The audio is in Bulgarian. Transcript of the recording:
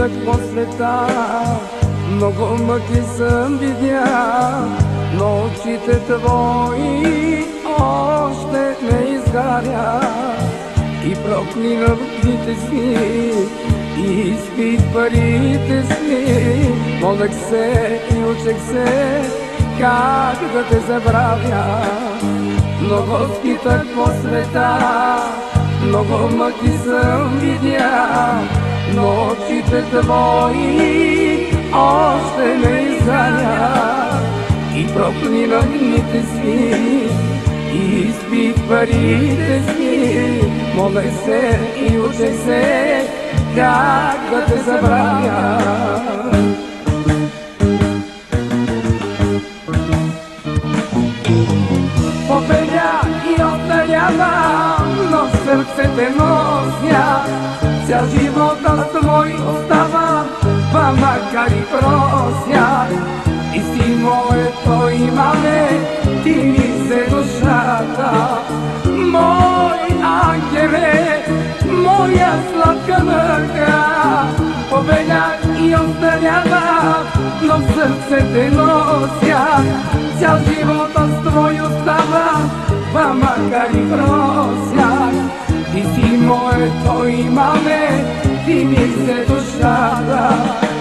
питах по света, много мъки съм видял, но очите твои още не изгаря. И проклинах дните си, и изпих парите си, молех се и учех се как да те забравя. Много скитах по света, много мъки съм видял, но очите твои още не изгаря. И проклинах дните си, и изпих парите си, молех се и учех се как да те забравя. Победя и отталявам, но в сърце те нося. Цял живот аз твой оставам, па макар и прося. И си моето имаме, ти ми се душата. Мой ангеле, моя сладка мъка. Победях и отталявам, но в сърце те нося. Цял живот аз твой оставам, па макар и прося. Ти си моето имаме, ти ми се душата.